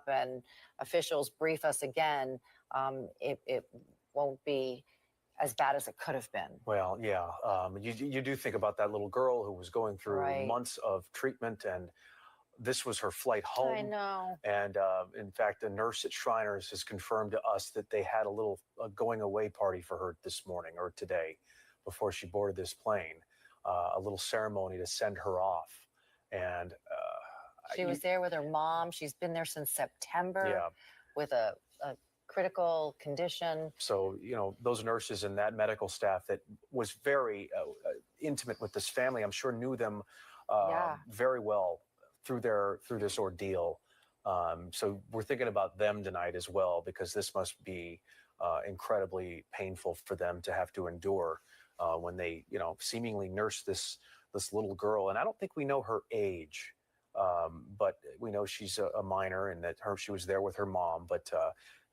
up and officials brief us again, it won't be as bad as it could have been. Well, yeah, you do think about that little girl who was going through months of treatment, and this was her flight home. I know. And in fact, a nurse at Shriners has confirmed to us that they had a little going away party for her this morning or today before she boarded this plane, a little ceremony to send her off. And she was there with her mom. She's been there since September with a critical condition. So, you know, those nurses and that medical staff that was very intimate with this family, I'm sure knew them very well through this ordeal. So we're thinking about them tonight as well, because this must be incredibly painful for them to have to endure when they, you know, seemingly nurse this little girl. And I don't think we know her age, but we know she's a minor and that she was there with her mom. But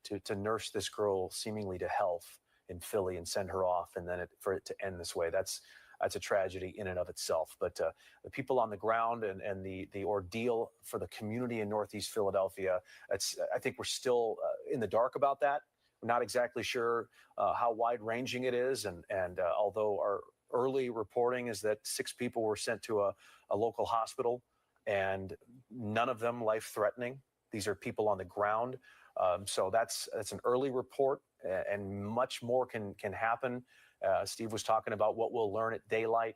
to nurse this girl seemingly to health in Philly and send her off, and then for it to end this way, that's a tragedy in and of itself. But the people on the ground and the ordeal for the community in Northeast Philadelphia, I think we're still in the dark about that. We're not exactly sure how wide-ranging it is. And although our early reporting is that 6 people were sent to a local hospital, and none of them life-threatening. These are people on the ground. So that's an early report, and much more can happen. Steve was talking about what we'll learn at daylight.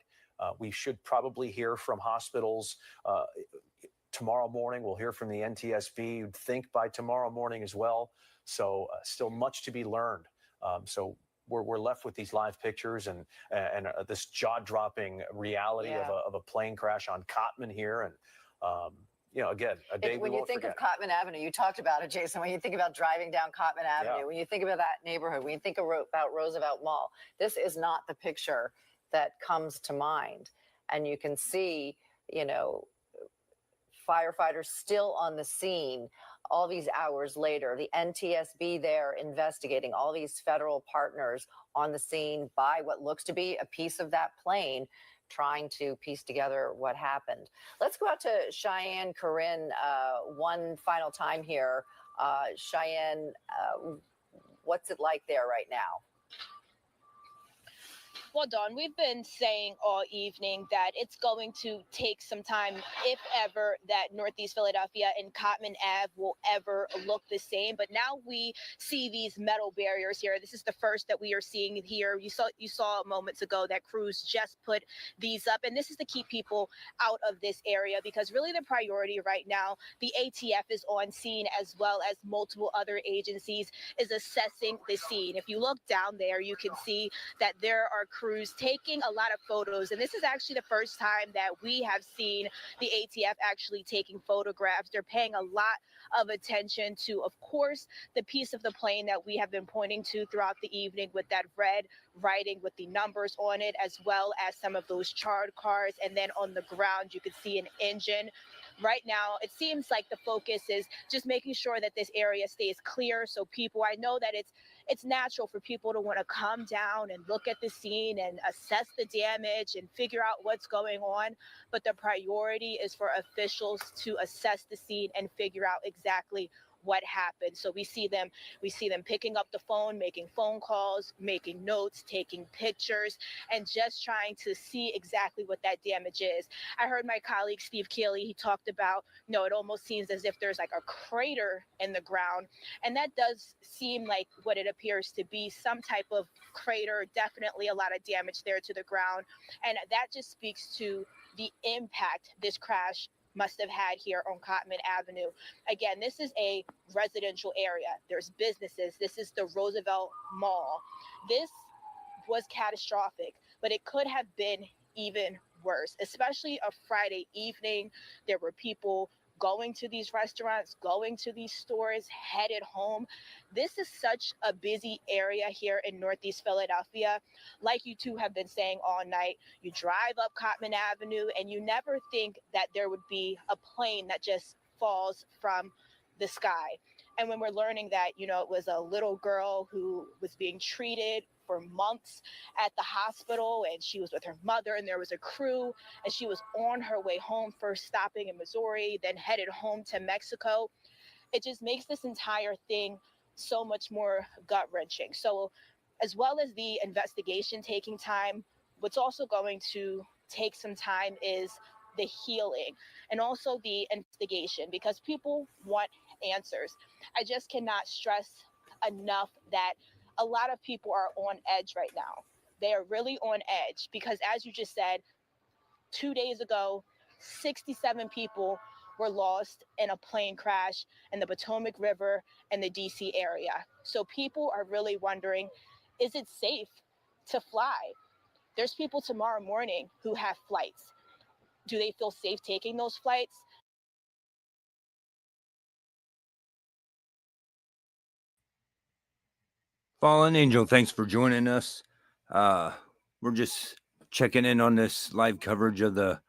We should probably hear from hospitals tomorrow morning. We'll hear from the NTSB, you'd think, by tomorrow morning as well. So still much to be learned. So we're left with these live pictures and this jaw-dropping reality of a plane crash on Cottman here. And you know, again, a day when we you won't think forget. of Cottman Avenue, you talked about it, Jason. When you think about driving down Cottman Avenue, when you think about that neighborhood, when you think about Roosevelt Mall, this is not the picture that comes to mind. And you can see, you know, firefighters still on the scene all these hours later, the NTSB there investigating, all these federal partners on the scene by what looks to be a piece of that plane, trying to piece together what happened. Let's go out to Cheyenne Corinne one final time here. Cheyenne, what's it like there right now? Well, Dawn, we've been saying all evening that it's going to take some time, if ever, that Northeast Philadelphia and Cottman Ave will ever look the same. But now we see these metal barriers here. This is the first that we are seeing here. You saw moments ago that crews just put these up, and this is to keep people out of this area, because really the priority right now, the ATF is on scene as well as multiple other agencies, is assessing the scene. If you look down there, you can see that there are crews taking a lot of photos. And this is actually the first time that we have seen the ATF actually taking photographs. They're paying a lot of attention to, of course, the piece of the plane that we have been pointing to throughout the evening with that red writing with the numbers on it, as well as some of those charred cars. And then on the ground, you could see an engine. Right now, it seems like the focus is just making sure that this area stays clear. So people, I know that it's natural for people to want to come down and look at the scene and assess the damage and figure out what's going on. But the priority is for officials to assess the scene and figure out exactly what happened. So we see them picking up the phone, making phone calls, making notes, taking pictures, and just trying to see exactly what that damage is. I heard my colleague Steve Keeley, he talked about, it almost seems as if there's like a crater in the ground. And that does seem like what it appears to be, some type of crater, definitely a lot of damage there to the ground. And that just speaks to the impact this crash must have had here on Cottman Avenue. Again, this is a residential area. There's businesses. This is the Roosevelt Mall. This was catastrophic, but it could have been even worse, especially a Friday evening. There were people going to these restaurants, going to these stores, headed home. This is such a busy area here in Northeast Philadelphia. Like you two have been saying all night, you drive up Cottman Avenue and you never think that there would be a plane that just falls from the sky. And when we're learning that, it was a little girl who was being treated for months at the hospital, and she was with her mother, and there was a crew, and she was on her way home, first stopping in Missouri, then headed home to Mexico. it just makes this entire thing so much more gut wrenching. So, as well as the investigation taking time, what's also going to take some time is the healing and also the investigation, because people want answers. I just cannot stress enough that a lot of people are on edge right now. They are really on edge because, as you just said, 2 days ago, 67 people were lost in a plane crash in the Potomac River and the DC area. So people are really wondering, is it safe to fly? There's people tomorrow morning who have flights. Do they feel safe taking those flights? Fallen Angel, thanks for joining us. We're just checking in on this live coverage of the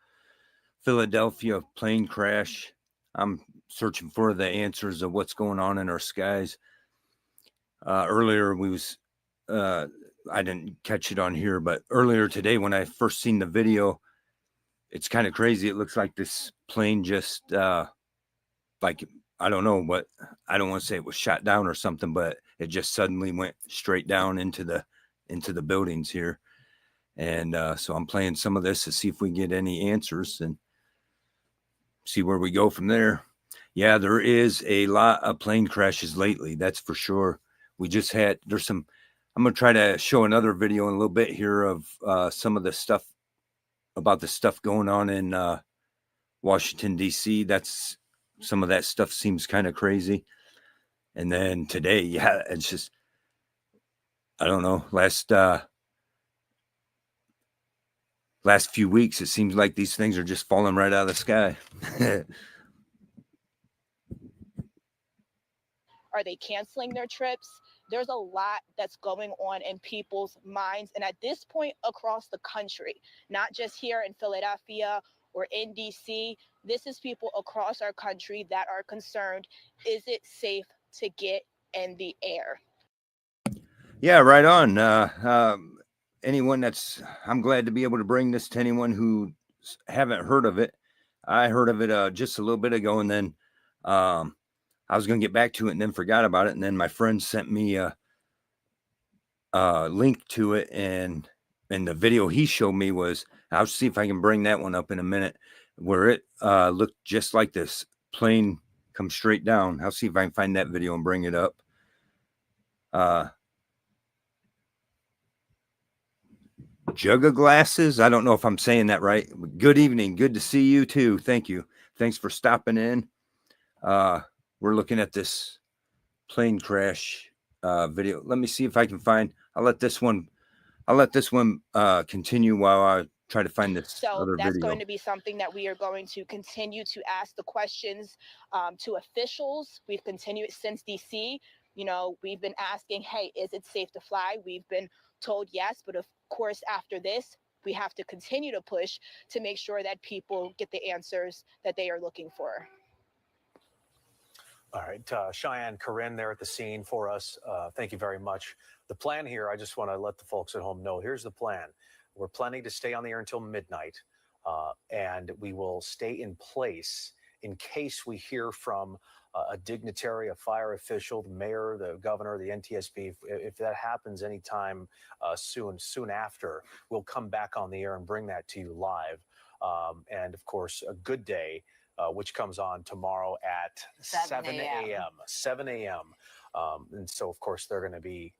Philadelphia plane crash. I'm searching for the answers of what's going on in our skies. Earlier, I didn't catch it on here, but earlier today when I first seen the video, it's kind of crazy. It looks like this plane just, like, I don't know, but I don't want to say it was shot down or something, but it just suddenly went straight down into the buildings here. And so I'm playing some of this to see if we get any answers and see where we go from there. Yeah, there is a lot of plane crashes lately. That's for sure. I'm going to try to show another video in a little bit here of some of the stuff about the stuff going on in Washington, D.C. Some of that stuff seems kind of crazy. And then today, yeah, it's just, I don't know, last few weeks, it seems like these things are just falling right out of the sky. Are they canceling their trips? There's a lot that's going on in people's minds. And at this point, across the country, not just here in Philadelphia or in DC, this is people across our country that are concerned. Is it safe to get in the air? Yeah, right on. I'm glad to be able to bring this to anyone who haven't heard of it. I heard of it just a little bit ago, and then I was going to get back to it and then forgot about it. And then my friend sent me a link to it, and the video he showed me I'll see if I can bring that one up in a minute, where it looked just like this plane come straight down. I'll see if I can find that video and bring it up. Jug of Glasses. I don't know if I'm saying that right. Good evening. Good to see you too. Thank you. Thanks for stopping in. We're looking at this plane crash video. Let me see if I can find. I'll let this one continue while I try to find this other video. So that's going to be something that we are going to continue to ask the questions to officials. We've continued since DC. We've been asking, hey, is it safe to fly? We've been told yes, but of course, after this, we have to continue to push to make sure that people get the answers that they are looking for. All right, Cheyenne, Corinne there at the scene for us. Thank you very much. The plan here, I just want to let the folks at home know, here's the plan. We're planning to stay on the air until midnight, and we will stay in place in case we hear from a dignitary, a fire official, the mayor, the governor, the NTSB. If that happens anytime soon after, we'll come back on the air and bring that to you live. And of course, a good day, which comes on tomorrow at 7 a.m. 7 a.m. And so, of course, they're going to be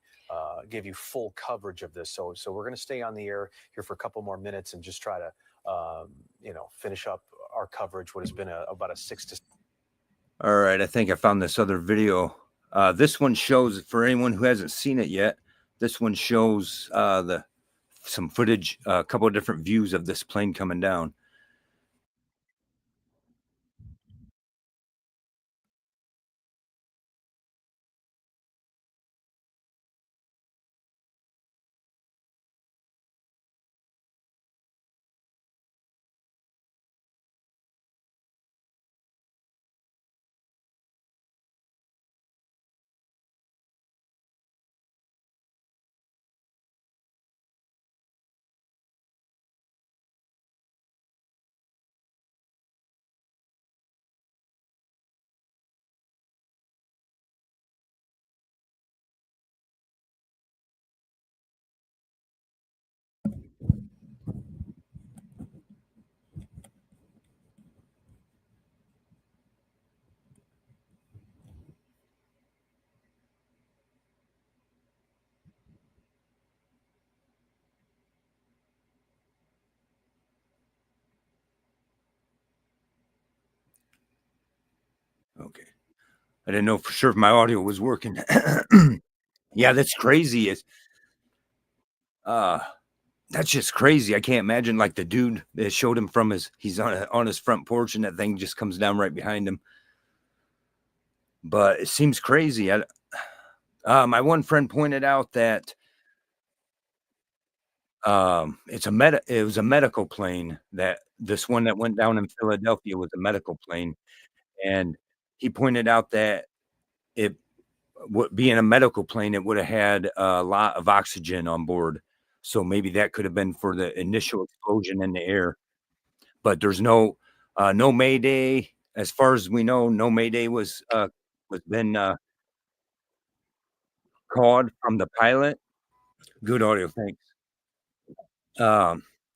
give you full coverage of this. So we're going to stay on the air here for a couple more minutes and just try to, finish up our coverage. What has been about a 6 to. All right, I think I found this other video. This one shows, for anyone who hasn't seen it yet, this one shows some footage, a couple of different views of this plane coming down. I didn't know for sure if my audio was working. Yeah, that's crazy. Uh, that's just crazy. I can't imagine like the dude that showed him from he's on his front porch and that thing just comes down right behind him. But it seems crazy. My one friend pointed out that it was a medical plane, that this one that went down in Philadelphia was a medical plane. And he pointed out that it being a medical plane, it would have had a lot of oxygen on board. So maybe that could have been for the initial explosion in the air. But there's no mayday. As far as we know, no mayday was been called from the pilot. Good audio, thanks.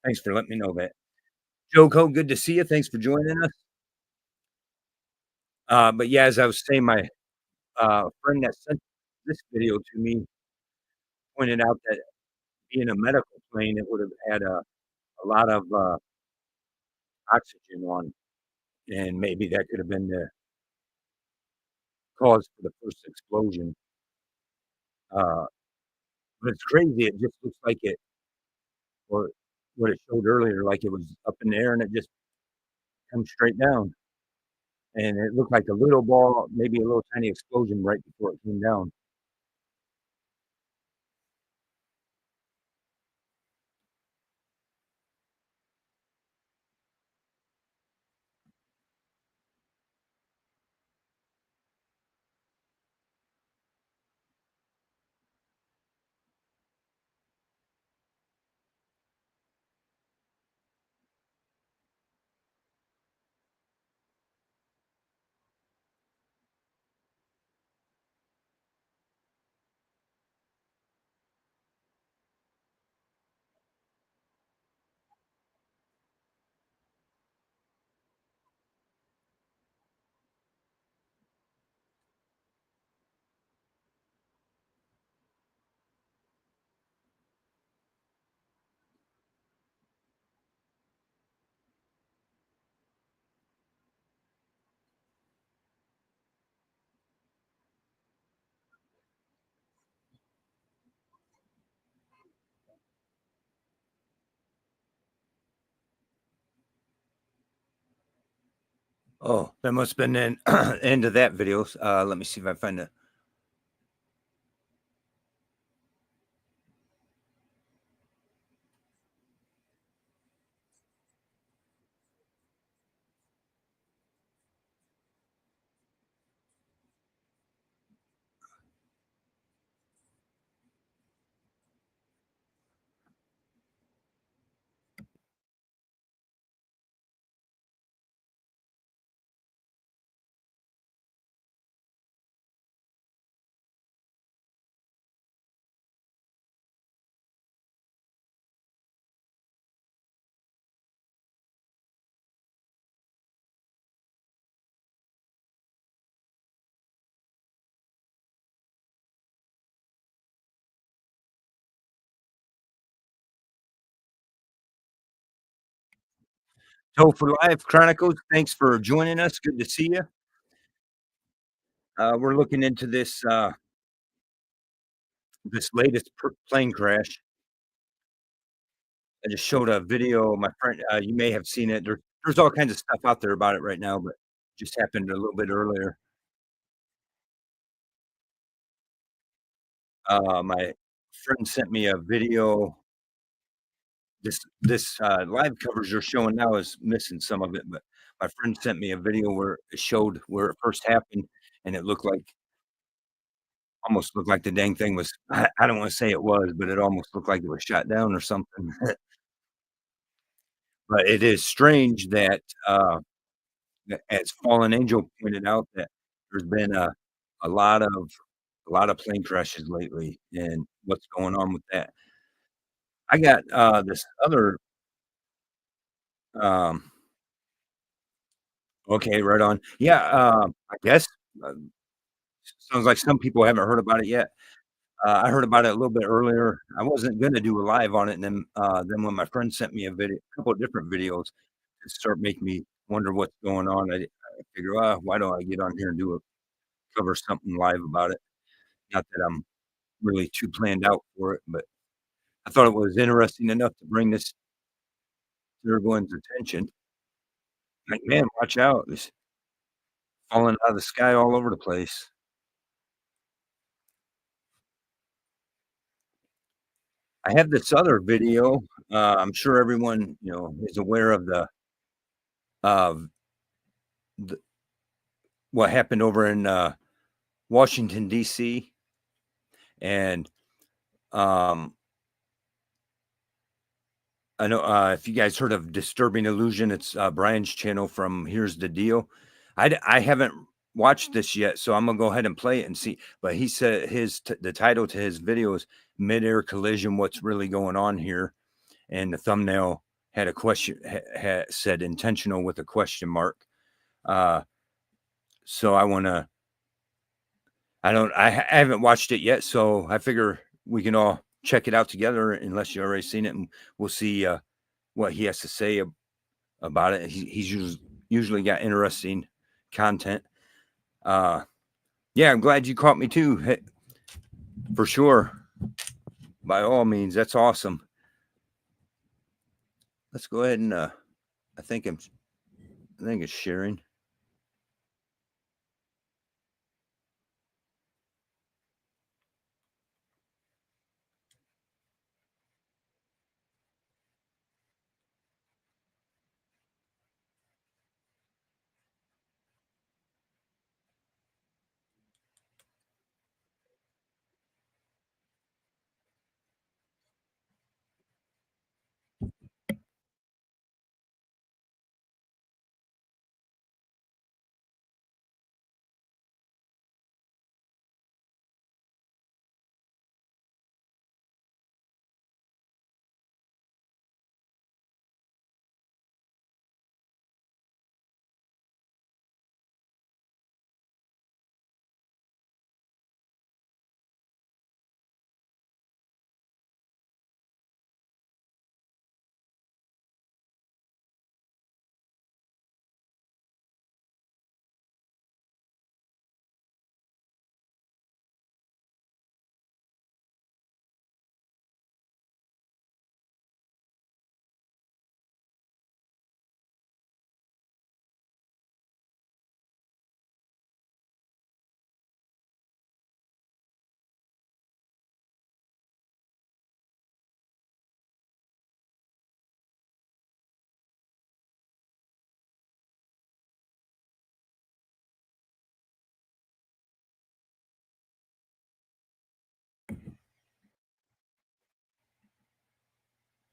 Thanks for letting me know that. Joko, good to see you. Thanks for joining us. But yeah, as I was saying, my friend that sent this video to me pointed out that being a medical plane, it would have had a lot of oxygen on, and maybe that could have been the cause for the first explosion. Uh, but it's crazy. It just looks like or what it showed earlier, like it was up in the air and it just comes straight down. And it looked like a little ball, maybe a little tiny explosion right before it came down. Oh, that must have been the end of that video. Let me see if I find it. So for Live Chronicles, thanks for joining us. Good to see you. We're looking into this latest plane crash. I just showed a video. My friend, you may have seen it. There's all kinds of stuff out there about it right now, but just happened a little bit earlier. My friend sent me a video. This live coverage they're showing now is missing some of it, but my friend sent me a video where it showed where it first happened, and it almost looked like the dang thing was. I don't want to say it was, but it almost looked like it was shot down or something. But it is strange that as Fallen Angel pointed out, that there's been a lot of plane crashes lately, and what's going on with that. I got this other um okay, right on. Yeah, I guess uh, sounds like some people haven't heard about it yet. I heard about it a little bit earlier. I wasn't gonna do a live on it, and then when my friend sent me a couple of different videos to start making me wonder what's going on, I figure, why don't I get on here and do a cover something live about it. Not that I'm really too planned out for it, but I thought it was interesting enough to bring this to everyone's attention. Like, man, watch out. It's falling out of the sky all over the place. I have this other video. I'm sure everyone, is aware of uh, the what happened over in Washington D.C. and um, I know if you guys heard of Disturbing Illusion, it's Brian's channel from Here's the Deal. I haven't watched this yet, so I'm gonna go ahead and play it and see. But he said the title to his video is "Mid-Air Collision: What's Really Going On Here," and the thumbnail had a question, said "intentional" with a question mark. So I haven't watched it yet, so I figure we can all check it out together unless you've already seen it, and we'll see what he has to say about it. He's usually got interesting content. Yeah, I'm glad you caught me too. Hey, for sure. By all means, that's awesome. Let's go ahead and I think it's sharing.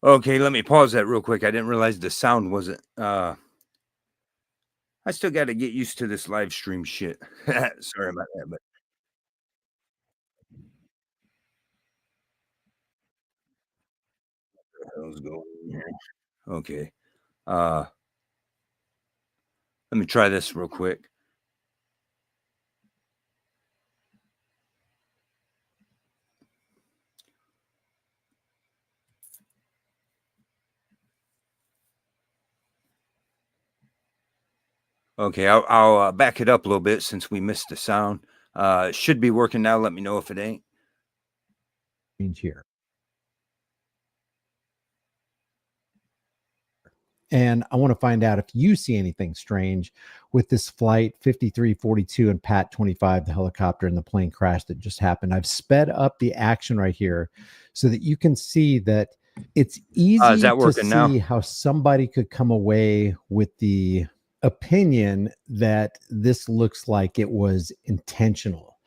Okay, let me pause that real quick. I didn't realize the sound wasn't I still got to get used to this live stream shit. Sorry about that, but what the hell's going on here? Okay. Let me try this real quick. Okay, I'll back it up a little bit since we missed the sound. It should be working now. Let me know if it ain't. Here. And I want to find out if you see anything strange with this flight 5342 and Pat 25, the helicopter and the plane crash that just happened. I've sped up the action right here so that you can see that it's easy to see now? How somebody could come away with the opinion that this looks like it was intentional.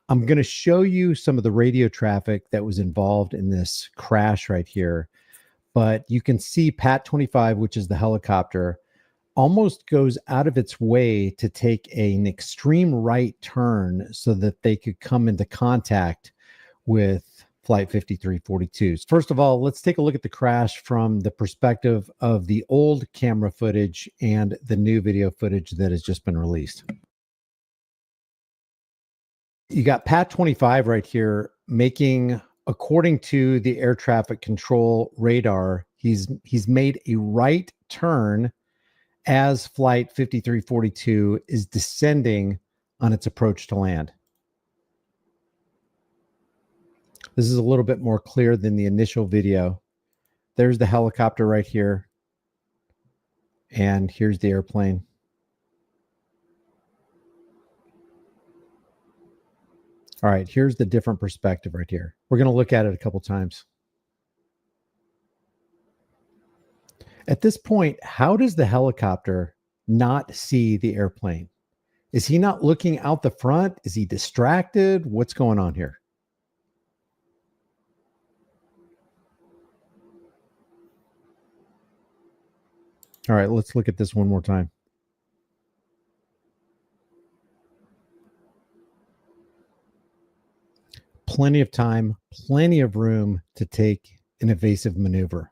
I'm going to show you some of the radio traffic that was involved in this crash right here. But you can see Pat 25, which is the helicopter, almost goes out of its way to take an extreme right turn so that they could come into contact with Flight 5342. First of all, let's take a look at the crash from the perspective of the old camera footage and the new video footage that has just been released. You got Pat 25 right here making, according to the air traffic control radar, he's made a right turn as Flight 5342 is descending on its approach to land. This is a little bit more clear than the initial video. There's the helicopter right here. And here's the airplane. All right, here's the different perspective right here. We're going to look at it a couple times. At this point, how does the helicopter not see the airplane? Is he not looking out the front? Is he distracted? What's going on here? All right, let's look at this one more time. Plenty of time, plenty of room to take an evasive maneuver.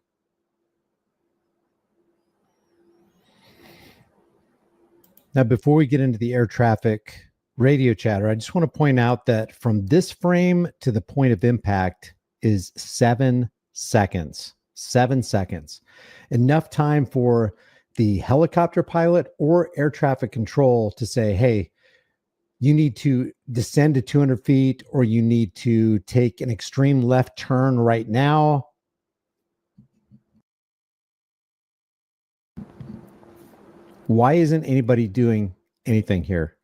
Now, before we get into the air traffic radio chatter, I just want to point out that from this frame to the point of impact is 7 seconds. 7 seconds. Enough time for the helicopter pilot or air traffic control to say, hey, you need to descend to 200 feet, or you need to take an extreme left turn right now. Why isn't anybody doing anything here?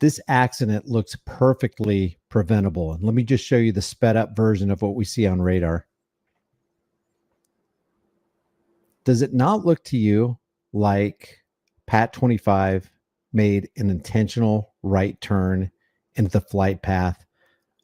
This accident looks perfectly preventable. And let me just show you the sped up version of what we see on radar. Does it not look to you like Pat 25 made an intentional right turn into the flight path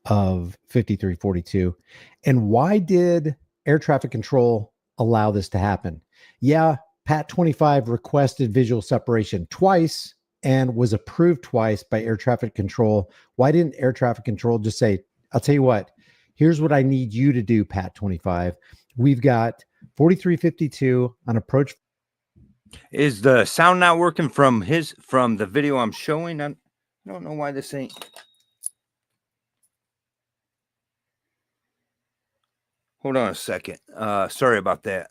of 5342? And why did air traffic control allow this to happen? Yeah, Pat 25 requested visual separation twice and was approved twice by air traffic control. Why didn't air traffic control just say, I'll tell you what, here's what I need you to do, Pat 25. We've got 4352 on approach. Is the sound not working from the video I'm showing? I don't know why this ain't. Hold on a second. Sorry about that.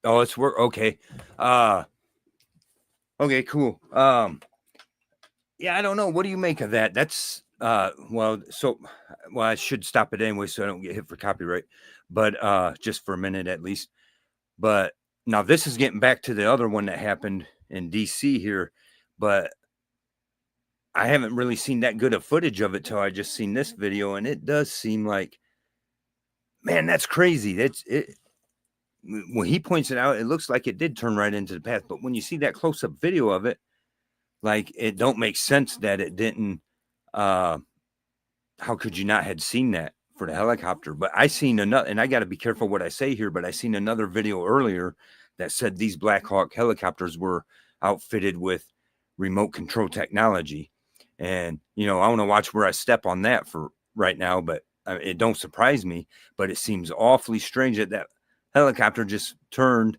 Oh, it's work. Okay. Okay, cool. Yeah, I don't know. What do you make of that? That's well, I should stop it anyway so I don't get hit for copyright. But just for a minute at least. But now this is getting back to the other one that happened in DC here, but I haven't really seen that good of footage of it till I just seen this video, and it does seem like, man, that's crazy. That's it. When he points it out, it looks like it did turn right into the path. But when you see that close-up video of it, like, it don't make sense that it didn't. How could you not had seen that for the helicopter? But I seen another, and I got to be careful what I say here, but I seen another video earlier that said these Black Hawk helicopters were outfitted with remote control technology. And, I want to watch where I step on that for right now, but it don't surprise me. But it seems awfully strange that helicopter just turned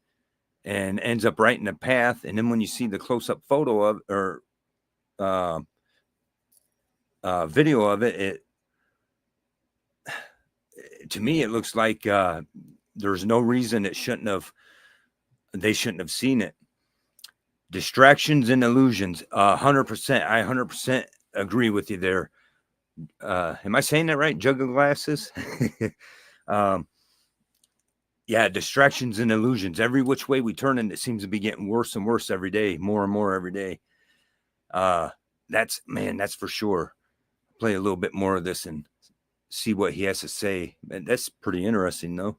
and ends up right in the path. And then when you see the close-up photo of or video of it, to me it looks like there's no reason they shouldn't have seen it. Distractions and illusions. 100%. I 100% agree with you there. Am I saying that right? Jug of glasses. Yeah, distractions and illusions. Every which way we turn, and it seems to be getting worse and worse every day, more and more every day. That's for sure. Play a little bit more of this and see what he has to say. And that's pretty interesting, though.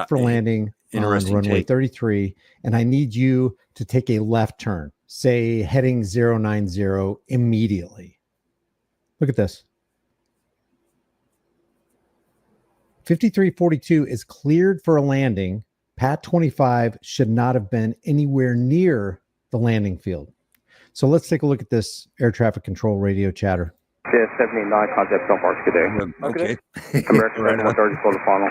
For landing on runway 33, and I need you to take a left turn, say heading 090 immediately. Look at this. 5342 is cleared for a landing. Pat 25 should not have been anywhere near the landing field. So let's take a look at this air traffic control radio chatter. 79, contact Don't Park today. Okay. American 3130 for the final.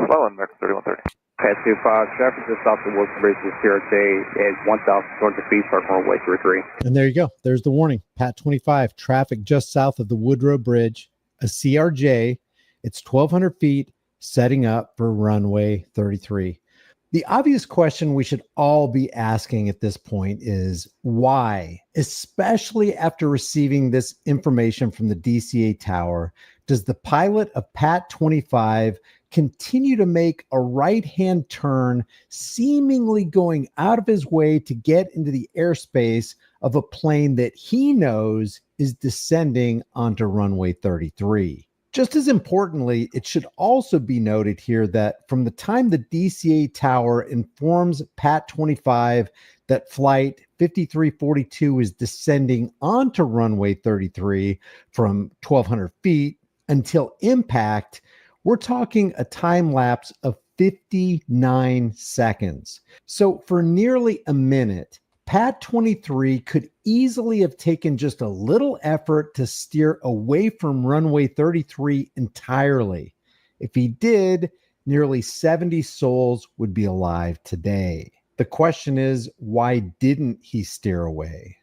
Well, American 3130. Pat 25, traffic just off the Wilson Bridge to CRJ at 1,200 feet, start runway 33. And there you go. There's the warning. Pat 25, traffic just south of the Woodrow Bridge, a CRJ. It's 1,200 feet, setting up for runway 33. The obvious question we should all be asking at this point is why, especially after receiving this information from the DCA tower, does the pilot of Pat 25 continue to make a right-hand turn, seemingly going out of his way to get into the airspace of a plane that he knows is descending onto runway 33? Just as importantly, it should also be noted here that from the time the DCA tower informs Pat 25 that flight 5342 is descending onto runway 33 from 1,200 feet until impact, we're talking a time lapse of 59 seconds. So for nearly a minute, Pat 23 could easily have taken just a little effort to steer away from runway 33 entirely. If he did, nearly 70 souls would be alive today. The question is, why didn't he steer away?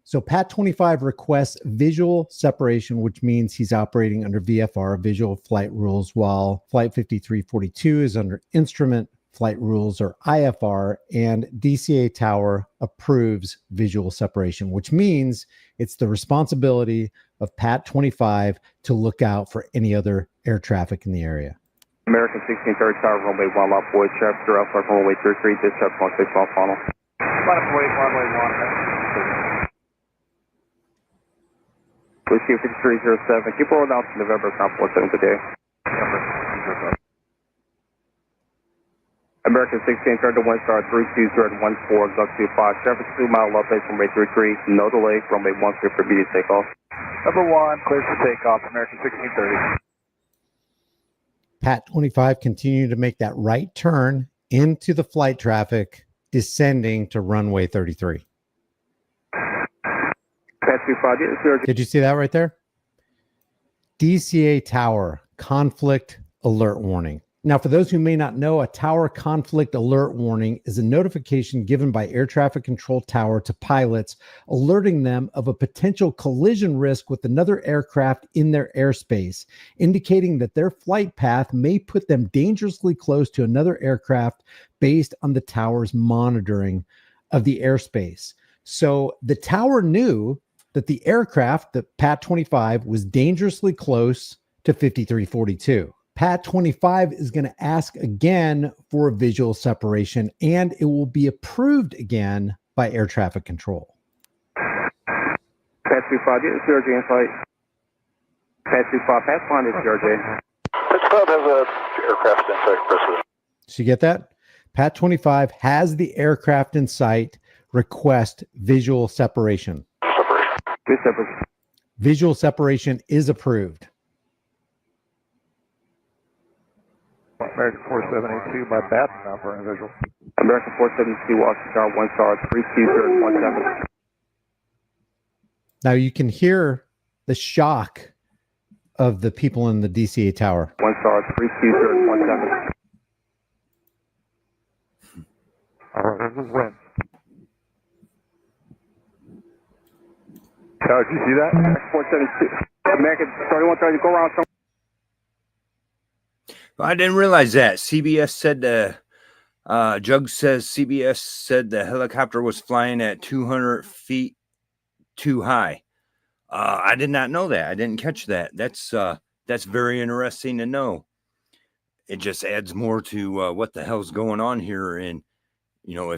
So Pat 25 requests visual separation, which means he's operating under VFR, visual flight rules, while flight 5342 is under instrument flight rules, or IFR, and DCA tower approves visual separation, which means it's the responsibility of Pat 25 to look out for any other air traffic in the area. American 1630 tower, runway 1, lot boy, traffic, you're outside runway 33, dispatch 16 off funnel. Runway 1. Whiskey 5307, keep rolling down to November, Comp 17 today. American 16, turn to 1 star 320 at 14, Duck 25, traffic 2 mile left base, runway 33, no delay, runway 1 clear for immediate takeoff. Number 1, clear for takeoff, American 1630. Pat 25 continued to make that right turn into the flight traffic, descending to runway 33. Pat 25, did you see that right there? DCA tower conflict alert warning. Now, for those who may not know, a tower conflict alert warning is a notification given by air traffic control tower to pilots, alerting them of a potential collision risk with another aircraft in their airspace, indicating that their flight path may put them dangerously close to another aircraft based on the tower's monitoring of the airspace. So the tower knew that the aircraft, the Pat 25, was dangerously close to 5342. Pat 25 is going to ask again for a visual separation, and it will be approved again by air traffic control. Pat 25, get CRJ in flight. Pat 25, pass line is CRJ. Pat 25 has an aircraft in sight, President. So you get that? Pat 25 has the aircraft in sight. Request visual separation. Visual separation is approved. American 4782 by bat number and visual. American 472 Washington 1 star 32017. Now you can hear the shock of the people in the DCA tower. 1 star 32017. All right, this is Win. Did you see that? 472. American 3130, go around. I didn't realize that. CBS said Jug says CBS said the helicopter was flying at 200 feet too high. I did not know that. I didn't catch that. That's very interesting to know. It just adds more to what the hell's going on here. And, you know,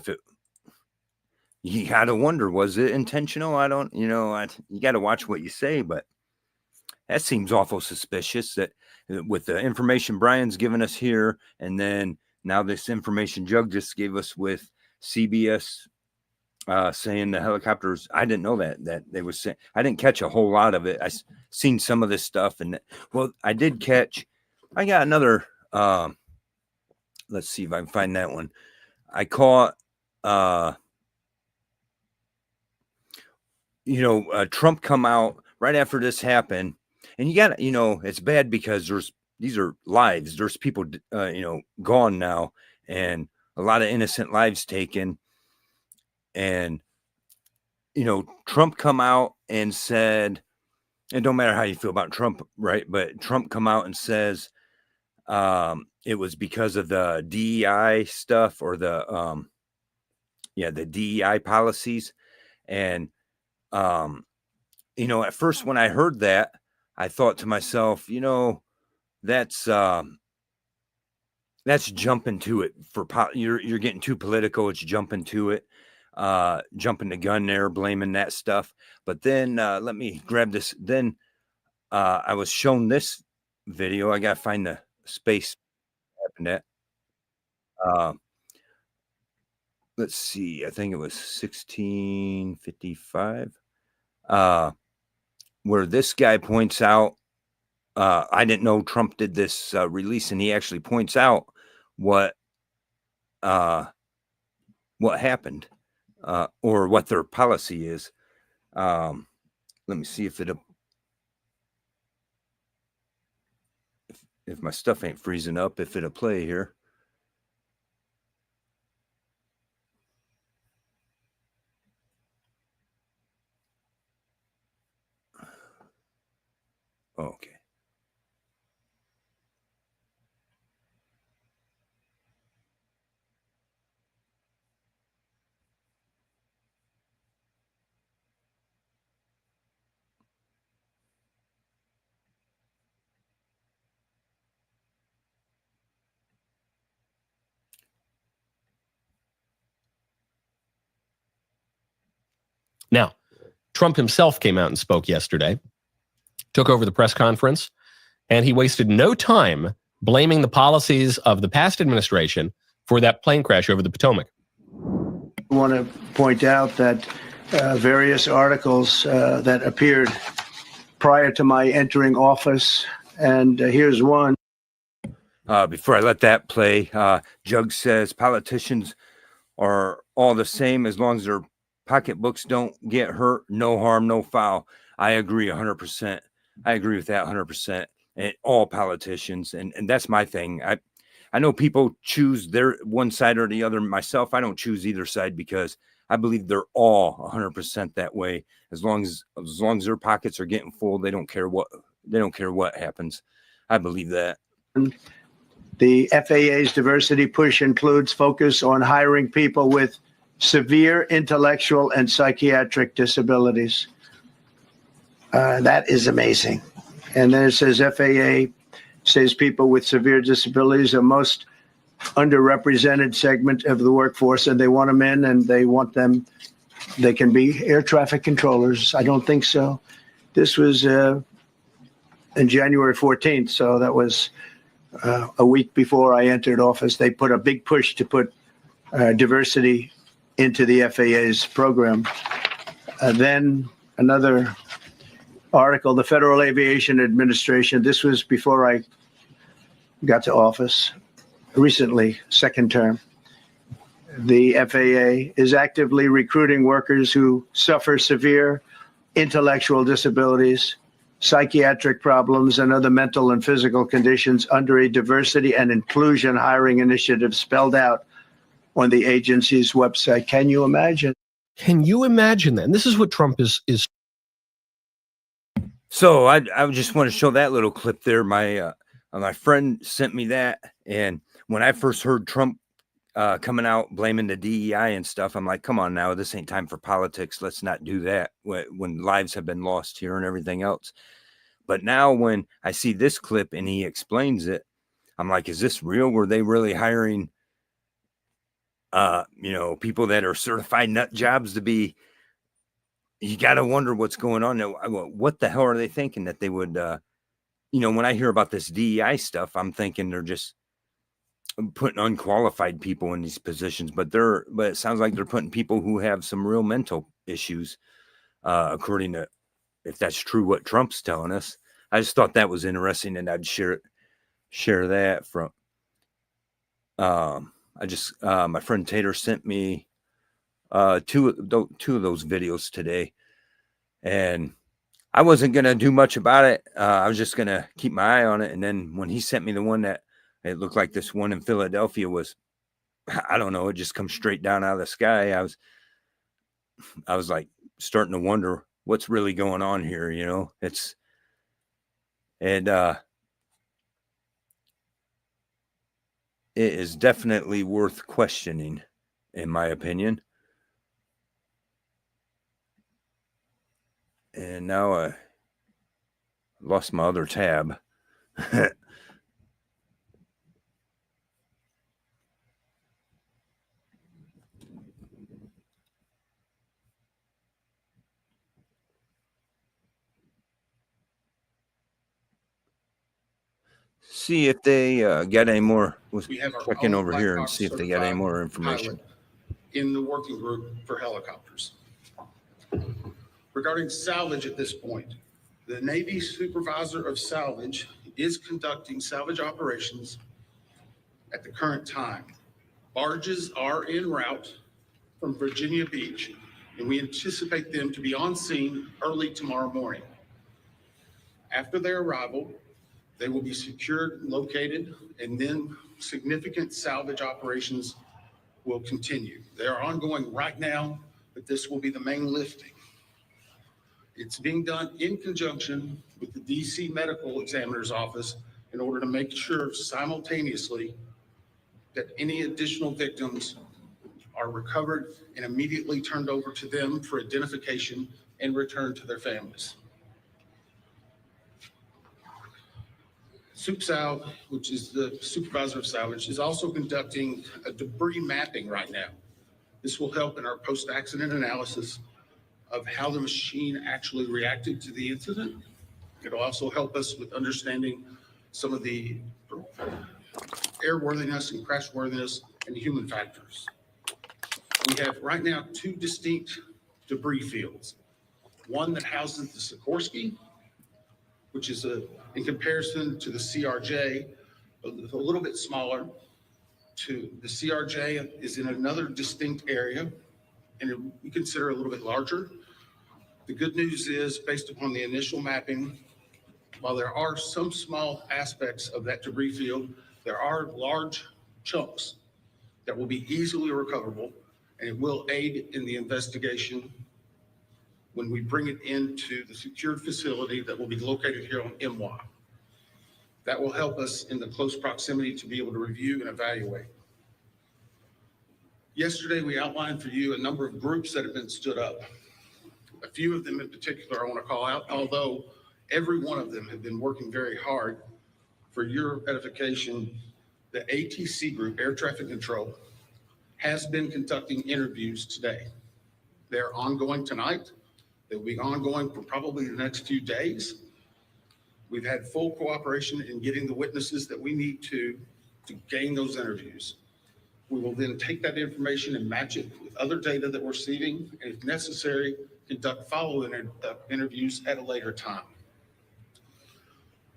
you got to wonder, was it intentional? You got to watch what you say, but that seems awful suspicious that with the information Brian's given us here, and then now this information Jug just gave us with CBS saying the helicopters. I didn't know that they were saying. I didn't catch a whole lot of it. I seen some of this stuff, and I did catch. I got another. Let's see if I can find that one. I caught. Trump come out right after this happened. and you got, it's bad because these are lives. There's people, gone now, and a lot of innocent lives taken. And, Trump come out and said, it don't matter how you feel about Trump, right? But Trump come out and says, it was because of the DEI stuff, or the DEI policies. And, at first when I heard that, I thought to myself, that's jumping to it you're getting too political. It's jumping to it, jumping the gun there, blaming that stuff. But then, let me grab this. Then, I was shown this video. I got to find the space. Happened at, let's see. I think it was 1655, where this guy points out, I didn't know Trump did this release, and he actually points out what happened, or what their policy is. Let me see if my stuff ain't freezing up, if it'll play here. Okay. Now, Trump himself came out and spoke yesterday, took over the press conference, and he wasted no time blaming the policies of the past administration for that plane crash over the Potomac. I want to point out that various articles that appeared prior to my entering office, and here's one. Before I let that play, Jug says politicians are all the same as long as their pocketbooks don't get hurt. No harm, no foul. I agree 100%. I agree with that 100%. And all politicians, and that's my thing. I know people choose their one side or the other. Myself, I don't choose either side, because I believe they're all 100% that way. As long as their pockets are getting full, they don't care what happens. I believe that. The FAA's diversity push includes focus on hiring people with severe intellectual and psychiatric disabilities. That is amazing. And then it says FAA says people with severe disabilities are most underrepresented segment of the workforce, and they want them in, and they can be air traffic controllers. I don't think so. This was in January 14th, so that was a week before I entered office. They put a big push to put diversity into the FAA's program. Then another article, the Federal Aviation Administration. This was before I got to office, recently, second term. The FAA is actively recruiting workers who suffer severe intellectual disabilities, psychiatric problems, and other mental and physical conditions under a diversity and inclusion hiring initiative spelled out on the agency's website. Can you imagine? Can you imagine that? And this is what Trump is. So I just want to show that little clip there. My friend sent me that, and when I first heard Trump coming out blaming the DEI and stuff, I'm like, come on now, this ain't time for politics. Let's not do that when lives have been lost here and everything else. But now when I see this clip and he explains it, I'm like, is this real? Were they really hiring, people that are certified nut jobs to be? You got to wonder what's going on. What the hell are they thinking that they would, when I hear about this DEI stuff, I'm thinking they're just putting unqualified people in these positions, but it sounds like they're putting people who have some real mental issues, according to, if that's true, what Trump's telling us. I just thought that was interesting, and I'd share that from, my friend Tater sent me two of those videos today, and I wasn't going to do much about it. I was just going to keep my eye on it. And then when he sent me the one that it looked like this one in Philadelphia was, I don't know, it just comes straight down out of the sky. I was like starting to wonder what's really going on here. You know, it is definitely worth questioning, in my opinion. And now I lost my other tab. See if they get any more. We have our Checking own over Black here and Hawk see if they get any more certified information. pilot in the working group for helicopters. Regarding salvage at this point, the Navy Supervisor of Salvage is conducting salvage operations at the current time. Barges are en route from Virginia Beach, and we anticipate them to be on scene early tomorrow morning. After their arrival, they will be secured, located, and then significant salvage operations will continue. They are ongoing right now, but this will be the main lifting. It's being done in conjunction with the DC Medical Examiner's Office in order to make sure simultaneously that any additional victims are recovered and immediately turned over to them for identification and returned to their families. SupSal, which is the supervisor of salvage, is also conducting a debris mapping right now. This will help in our post-accident analysis of how the machine actually reacted to the incident. It'll also help us with understanding some of the airworthiness and crashworthiness and human factors. We have right now two distinct debris fields. One that houses the Sikorsky, which is in comparison to the CRJ, a little bit smaller. The CRJ is in another distinct area, and we consider a little bit larger. The good news is, based upon the initial mapping, while there are some small aspects of that debris field, there are large chunks that will be easily recoverable, and it will aid in the investigation when we bring it into the secured facility that will be located here on MWA. That will help us in the close proximity to be able to review and evaluate. Yesterday, we outlined for you a number of groups that have been stood up. A few of them in particular I want to call out, although every one of them have been working very hard. For your edification, the ATC group, Air Traffic Control, has been conducting interviews today. They're ongoing tonight. They'll be ongoing for probably the next few days. We've had full cooperation in getting the witnesses that we need to gain those interviews. We will then take that information and match it with other data that we're receiving, and if necessary, conduct follow-up interviews at a later time.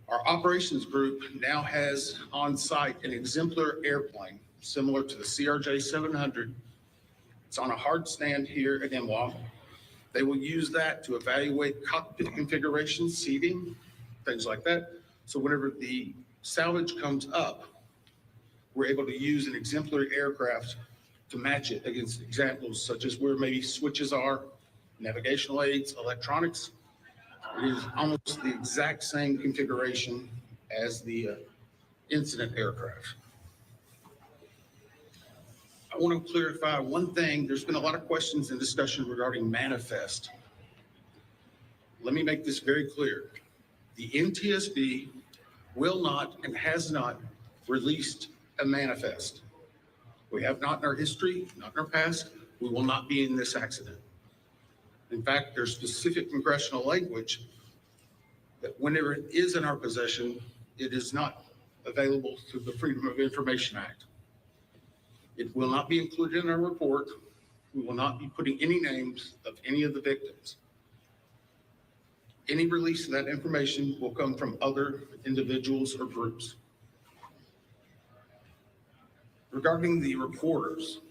Our operations group now has on site an exemplar airplane similar to the CRJ 700. It's on a hard stand here at MWA. They will use that to evaluate cockpit configuration, seating, things like that. So whenever the salvage comes up, we're able to use an exemplary aircraft to match it against examples such as where maybe switches are, navigational aids, electronics. It is almost the exact same configuration as the incident aircraft. I want to clarify one thing. There's been a lot of questions and discussion regarding manifest. Let me make this very clear. The NTSB will not and has not released a manifest. We have not in our history, not in our past. We will not be in this accident. In fact, there's specific congressional language that whenever it is in our possession, it is not available through the Freedom of Information Act. It will not be included in our report. We will not be putting any names of any of the victims. Any release of that information will come from other individuals or groups. Regarding the reporters,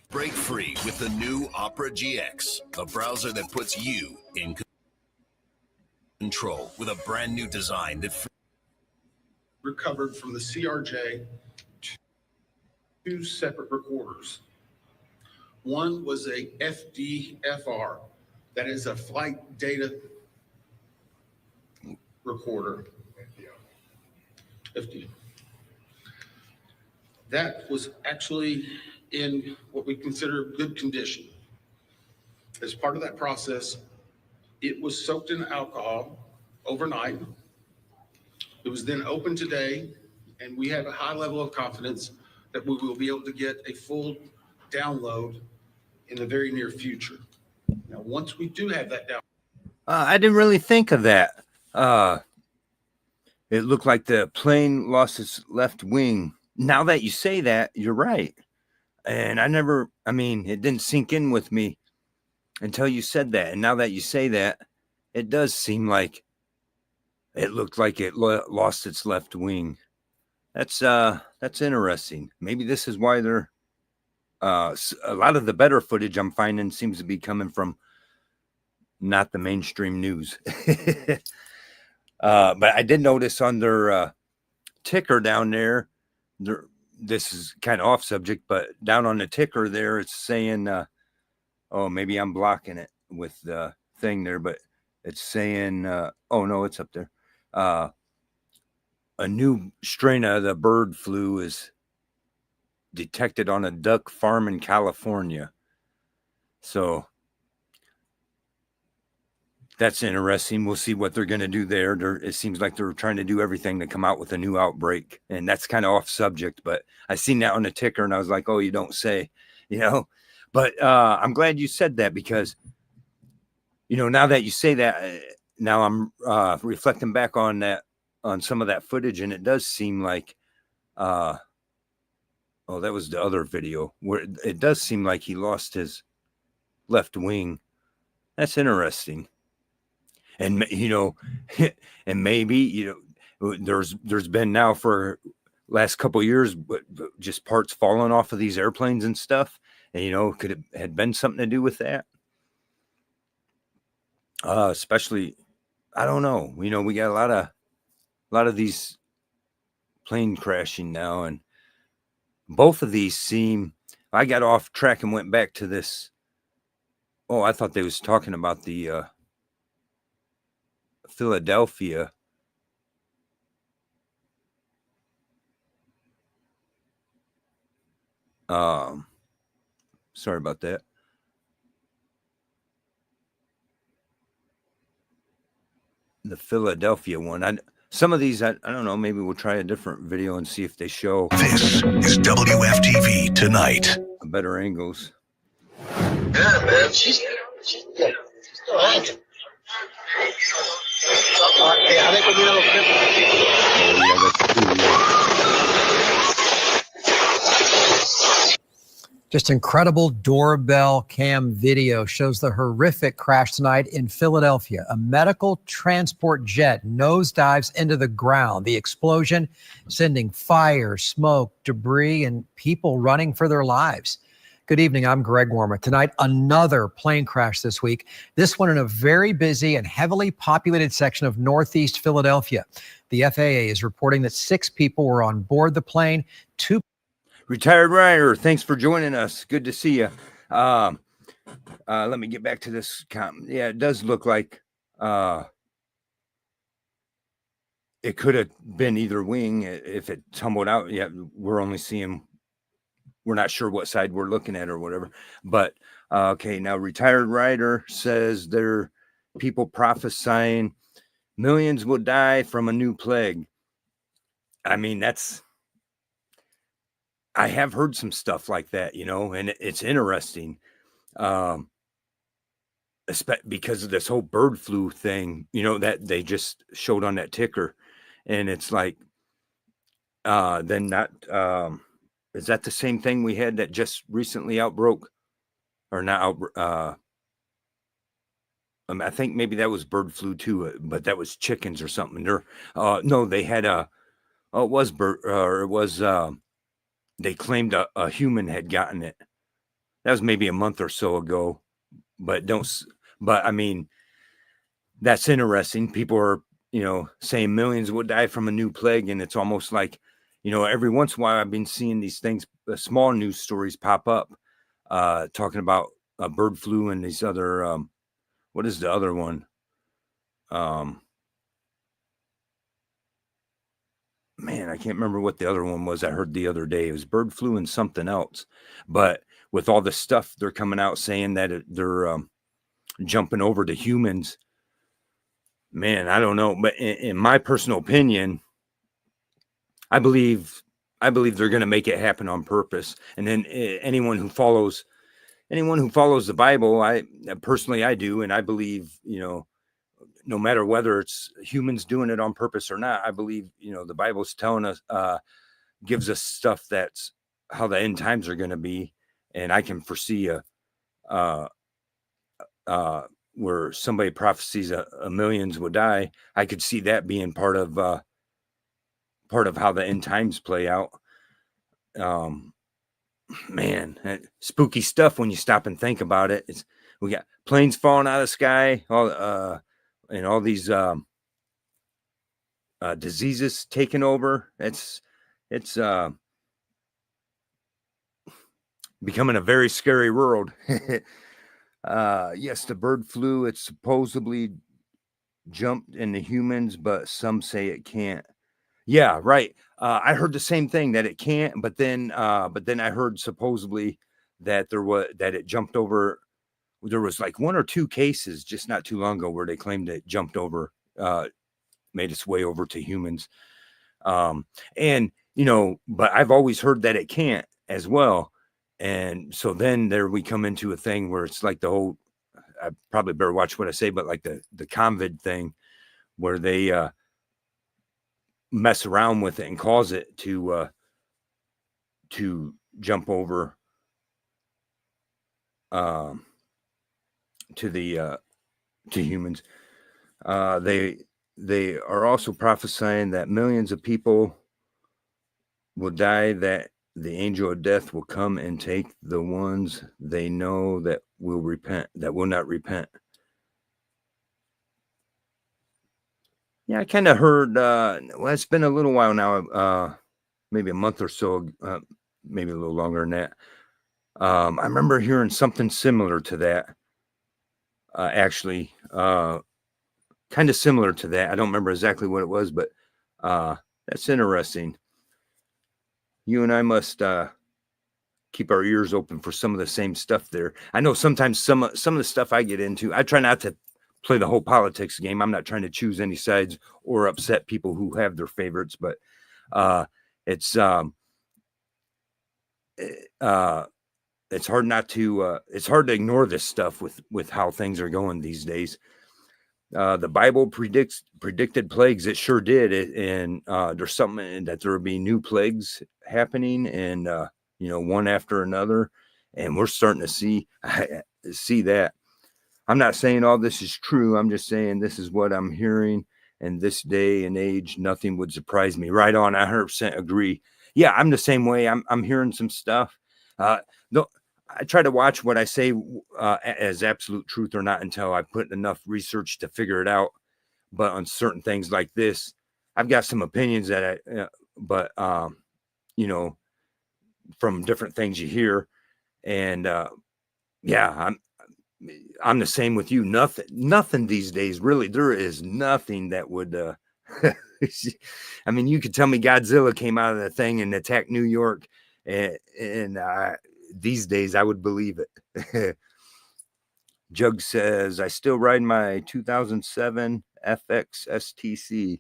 break free with the new Opera GX, a browser that puts you in control with a brand new design that recovered from the CRJ two separate recorders. One was a FDFR, that is a flight data recorder. FD. That was actually in what we consider good condition. As part of that process, it was soaked in alcohol overnight. It was then opened today, and we have a high level of confidence that we will be able to get a full download in the very near future. Now, once we do have that down. I didn't really think of that. It looked like the plane lost its left wing. Now that you say that, you're right. And it didn't sink in with me until you said that. And now that you say that, it does seem like it looked like it lost its left wing. That's interesting. Maybe this is why they're a lot of the better footage I'm finding seems to be coming from not the mainstream news. But I did notice on their ticker down there, this is kind of off subject, but down on the ticker there, it's saying, oh, maybe I'm blocking it with the thing there, but it's saying, oh no, it's up there. A new strain of the bird flu is detected on a duck farm in California. So that's interesting. We'll see what they're going to do there. It seems like they're trying to do everything to come out with a new outbreak. And that's kind of off subject, but I seen that on the ticker and I was like, oh, you don't say, But I'm glad you said that because, now that you say that, now I'm reflecting back on that, on some of that footage, and it does seem like, that was the other video where it does seem like he lost his left wing. That's interesting. And, and maybe, there's been now for last couple of years, but just parts falling off of these airplanes and stuff. And, could it had been something to do with that? Especially, I don't know. We got a lot of these plane crashing now, and both of these seem. I got off track and went back to this. Oh, I thought they was talking about the Philadelphia. Sorry about that. The Philadelphia one. Some of these, I don't know. Maybe we'll try a different video and see if they show. This is WFTV Tonight. Better angles. Yeah, man. She's still hanging. Just incredible doorbell cam video shows the horrific crash tonight in Philadelphia. A medical transport jet nosedives into the ground. The explosion sending fire, smoke, debris, and people running for their lives. Good evening, I'm Greg Warmer. Tonight, another plane crash this week. This one in a very busy and heavily populated section of Northeast Philadelphia. The FAA is reporting that 6 people were on board the plane. 2 Retired Rider, thanks for joining us. Good to see you. Let me get back to this. Yeah, it does look like it could have been either wing if it tumbled out. Yeah, we're only seeing. We're not sure what side we're looking at or whatever. But okay, now Retired Rider says there are people prophesying millions will die from a new plague. I mean, I have heard some stuff like that, and it's interesting. Because of this whole bird flu thing, that they just showed on that ticker. And it's like, then not, is that the same thing we had that just recently outbroke or not? I think maybe that was bird flu too, but that was chickens or something. No, they had it was they claimed a human had gotten it. That was maybe a month or so ago, but I mean, that's interesting. People are, saying millions would die from a new plague. And it's almost like, every once in a while I've been seeing these things, small news stories pop up, talking about bird flu and these other, what is the other one? Man, I can't remember what the other one was I heard the other day. It was bird flu and something else. But with all the stuff they're coming out saying that they're jumping over to humans, man, I don't know. But in my personal opinion, I believe they're going to make it happen on purpose. And then anyone who follows the Bible, I do, and I believe, no matter whether it's humans doing it on purpose or not, I believe, the Bible's telling us, gives us stuff that's how the end times are going to be. And I can foresee where somebody prophesies a millions would die. I could see that being part of how the end times play out. Man, spooky stuff when you stop and think about it. We got planes falling out of the sky, and all these diseases taking over. It's becoming a very scary world. Yes, the bird flu, it's supposedly jumped into humans, but some say it can't. Yeah, right. I heard the same thing, that it can't, but then I heard supposedly that it jumped over. There was like 1 or 2 cases just not too long ago where they claimed it jumped over, made its way over to humans. And but I've always heard that it can't as well. And so then there we come into a thing where it's like the whole, I probably better watch what I say, but like the COVID thing, where they mess around with it and cause it to jump over to humans. They are also prophesying that millions of people will die, that the angel of death will come and take the ones they know that will not repent. Yeah, I kind of heard, well, it's been a little while now, maybe a month or so, maybe a little longer than that. I remember hearing something similar to that, actually, kind of similar to that. I don't remember exactly what it was, but that's interesting. You and I must keep our ears open for some of the same stuff there. I know sometimes some of the stuff I get into, I try not to play the whole politics game. I'm not trying to choose any sides or upset people who have their favorites, but it's hard not to it's hard to ignore this stuff with how things are going these days. The Bible predicted plagues. It sure did. And there's something that there will be new plagues happening, and one after another. And we're starting to see that. I'm not saying all this is true. I'm just saying this is what I'm hearing. And this day and age, nothing would surprise me. Right on. I 100% agree. Yeah, I'm the same way. I'm hearing some stuff. No, I try to watch what I say as absolute truth or not until I put enough research to figure it out. But on certain things like this, I've got some opinions that from different things you hear. And yeah, I'm the same with you. Nothing these days, really. There is nothing that would, I mean, you could tell me Godzilla came out of the thing and attacked New York, and these days I would believe it. Jug says, I still ride my 2007 FX STC.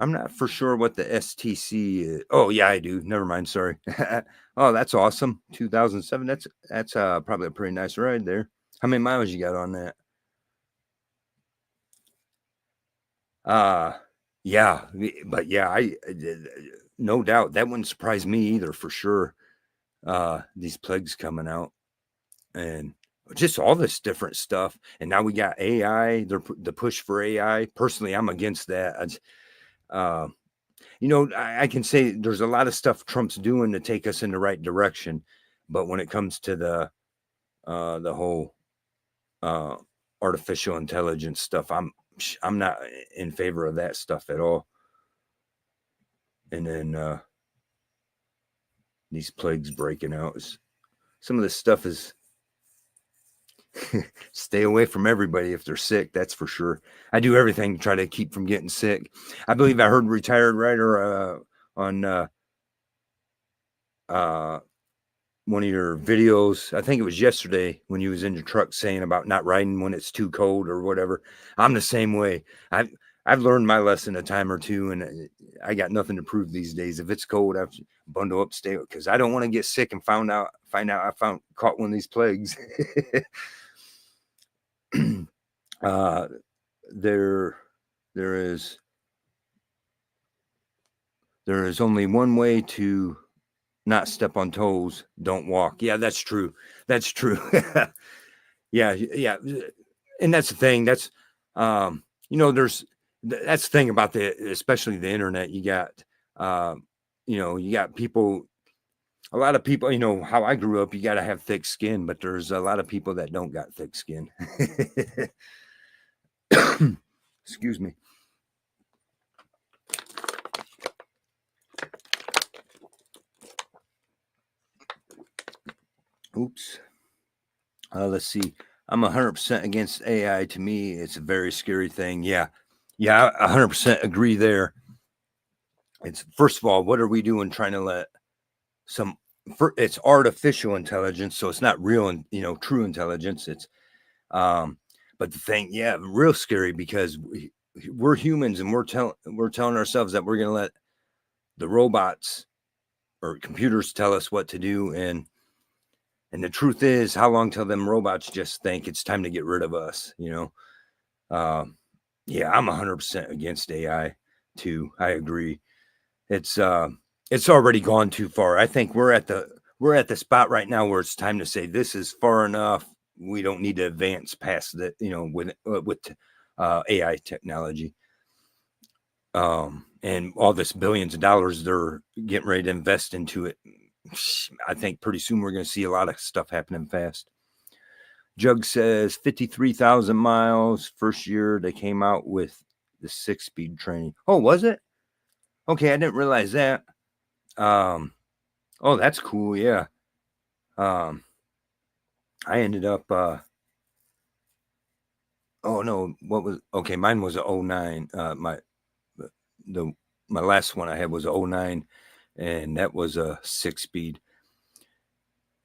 I'm not for sure what the STC is. Oh yeah, I do. Never mind. Sorry. Oh, that's awesome. 2007. That's probably a pretty nice ride there. How many miles you got on that? Yeah, but yeah, I no doubt that wouldn't surprise me either, for sure. These plagues coming out and just all this different stuff. And now we got AI, the push for AI. Personally, I'm against that. I can say there's a lot of stuff Trump's doing to take us in the right direction, but when it comes to the whole artificial intelligence stuff. I'm not in favor of that stuff at all. And then these plagues breaking out. Some of this stuff is stay away from everybody if they're sick. That's for sure. I do everything to try to keep from getting sick. I believe I heard Retired Writer on one of your videos. I think it was yesterday when you was in your truck saying about not riding when it's too cold or whatever. I'm the same way. I've learned my lesson a time or two, and I got nothing to prove these days. If it's cold, I have to bundle up, stay, because I don't want to get sick and find out I caught one of these plagues. There is only one way to not step on toes. Don't walk. Yeah, that's true. That's true. Yeah. And that's the thing. That's that's the thing about especially the internet. You got you got people, a lot of people, how I grew up, you got to have thick skin, but there's a lot of people that don't got thick skin. Excuse me. Oops. Let's see. I'm 100% against AI. To me, it's a very scary thing. Yeah, I 100% agree there. It's, first of all, what are we doing trying to let it's artificial intelligence, so it's not real and true intelligence. It's but the thing, real scary, because we're humans and we're telling ourselves that we're going to let the robots or computers tell us what to do, and the truth is, how long till them robots just think it's time to get rid of us? I'm 100% against AI too. I agree. It's already gone too far. I think we're at the spot right now where it's time to say this is far enough. We don't need to advance past that, with AI technology. And all this billions of dollars they're getting ready to invest into it. I think pretty soon we're going to see a lot of stuff happening fast. Jug says 53,000 miles. First year they came out with the 6-speed training. Oh, was it? Okay, I didn't realize that. Oh, that's cool. Yeah. I ended up, mine was a 09. My last one I had was a 09, and that was a 6-speed.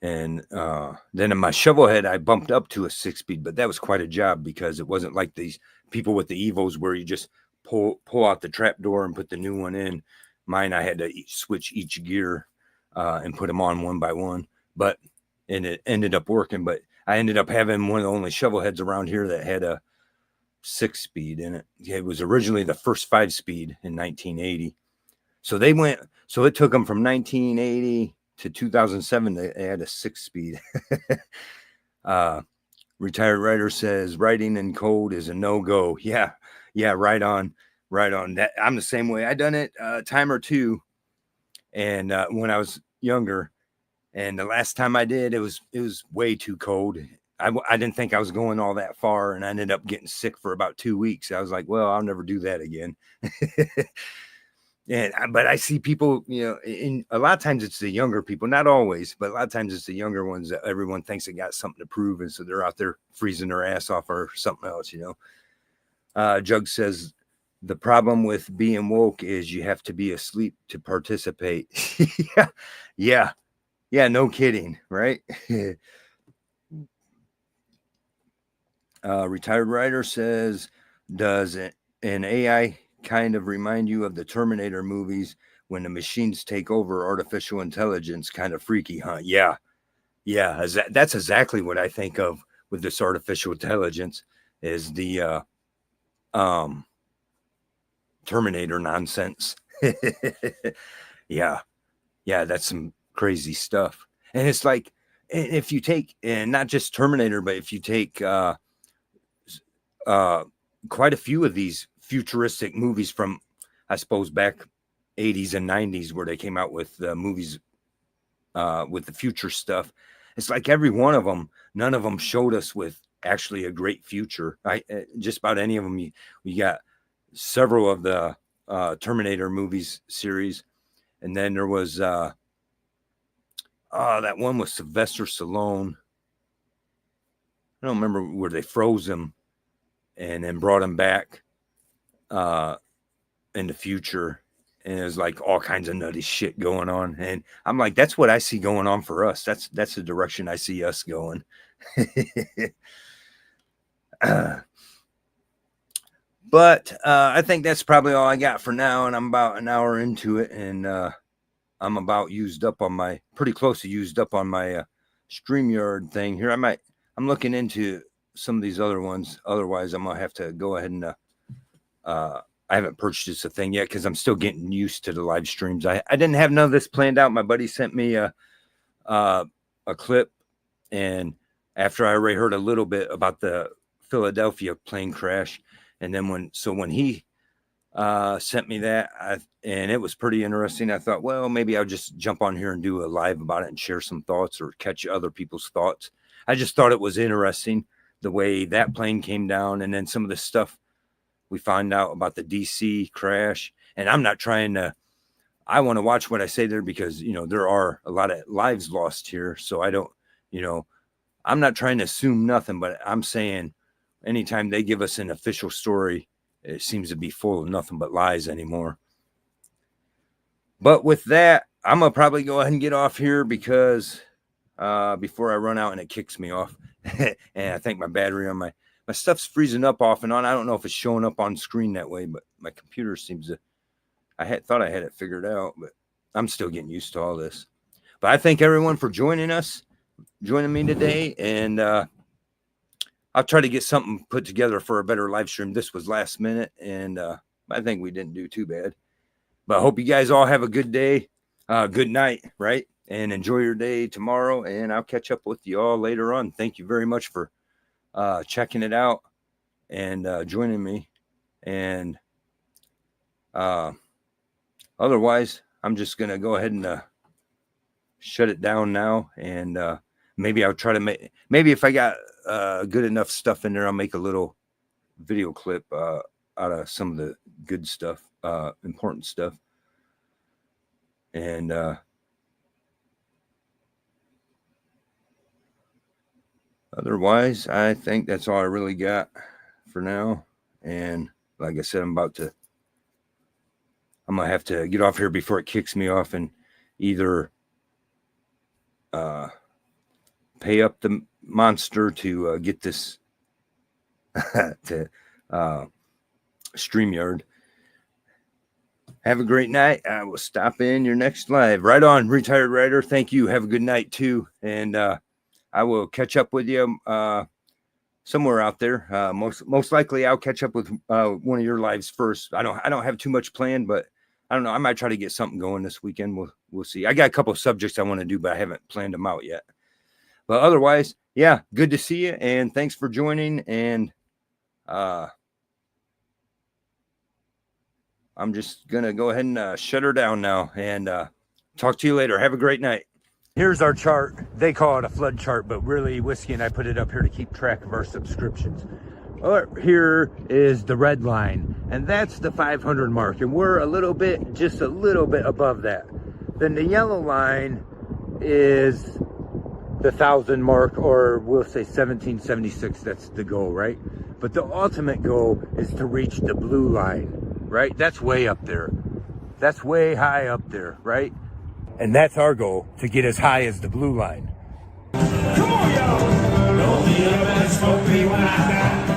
And then in my shovelhead, I bumped up to a 6-speed, but that was quite a job because it wasn't like these people with the Evos where you just pull out the trap door and put the new one in. Mine, I had to switch each gear and put them on one by one, and it ended up working. But I ended up having one of the only shovelheads around here that had a 6-speed in it. It was originally the first 5-speed in 1980. So it took them from 1980 to 2007. They had a 6-speed. Retired Writer says writing in code is a no-go. Yeah, right on. That I'm the same way. I done it a time or two, and when I was younger, and the last time I did, it was way too cold. I didn't think I was going all that far, and I ended up getting sick for about 2 weeks. I was like, well, I'll never do that again. But I see people, in a lot of times it's the younger people, not always, but a lot of times it's the younger ones that everyone thinks they got something to prove, and so they're out there freezing their ass off or something else. Jug says the problem with being woke is you have to be asleep to participate. Yeah, no kidding, right? Retired Writer says, does an AI kind of remind you of the Terminator movies when the machines take over artificial intelligence? Kind of freaky, huh? Yeah. That's exactly what I think of with this artificial intelligence, is the Terminator nonsense. Yeah, that's some crazy stuff. And it's like, if you take, and not just Terminator, but if you take quite a few of these futuristic movies from, I suppose, back 80s and 90s, where they came out with movies with the future stuff, it's like every one of them, none of them showed us with actually a great future. Just about any of them. You got several of the Terminator movies series, and then there was that one with Sylvester Stallone. I don't remember where they froze him and then brought him back in the future. And it was like all kinds of nutty shit going on. And I'm like, that's what I see going on for us. That's the direction I see us going. But I think that's probably all I got for now. And I'm about an hour into it. And I'm about pretty close to used up on my StreamYard thing here. I'm looking into some of these other ones. Otherwise, I'm going to have to go ahead and I haven't purchased a thing yet because I'm still getting used to the live streams. I didn't have none of this planned out. My buddy sent me a clip, and after I already heard a little bit about the Philadelphia plane crash, and then when he sent me that, and it was pretty interesting. I thought, well, maybe I'll just jump on here and do a live about it and share some thoughts or catch other people's thoughts. I just thought it was interesting the way that plane came down, and then some of the stuff we find out about the DC crash. And I'm not trying to, I want to watch what I say there because, there are a lot of lives lost here. So I don't, I'm not trying to assume nothing, but I'm saying anytime they give us an official story, it seems to be full of nothing but lies anymore. But with that, I'm going to probably go ahead and get off here because before I run out and it kicks me off. And I think my battery on my stuff's freezing up off and on. I don't know if it's showing up on screen that way, but my computer seems to, thought I had it figured out, but I'm still getting used to all this. But I thank everyone for joining me today. And I'll try to get something put together for a better live stream. This was last minute, and I think we didn't do too bad. But I hope you guys all have a good day, good night, right? And enjoy your day tomorrow. And I'll catch up with you all later on. Thank you very much for checking it out and joining me. And otherwise, I'm just going to go ahead and shut it down now. And maybe I'll try to maybe if I got good enough stuff in there, I'll make a little video clip out of some of the good stuff, important stuff. And otherwise, I think that's all I really got for now. And like I said, I'm going to have to get off here before it kicks me off and either pay up the monster to get this to StreamYard. Have a great night. I will stop in your next live. Right on, Retired Rider. Thank you. Have a good night too. And I will catch up with you somewhere out there. Most likely, I'll catch up with one of your lives first. I don't have too much planned, but I don't know. I might try to get something going this weekend. We'll see. I got a couple of subjects I want to do, but I haven't planned them out yet. But otherwise, yeah, good to see you, and thanks for joining. And I'm just gonna go ahead and shut her down now, and talk to you later. Have a great night. Here's our chart. They call it a flood chart, but really Whiskey and I put it up here to keep track of our subscriptions. Here is the red line, and that's the 500 mark, and we're just a little bit above that. Then the yellow line is the 1,000 mark, or we'll say 1776. That's the goal, right? But the ultimate goal is to reach the blue line, right? That's way up there. That's way high up there, right? And that's our goal, to get as high as the blue line. Come on, y'all! Don't be a mess for me when I die.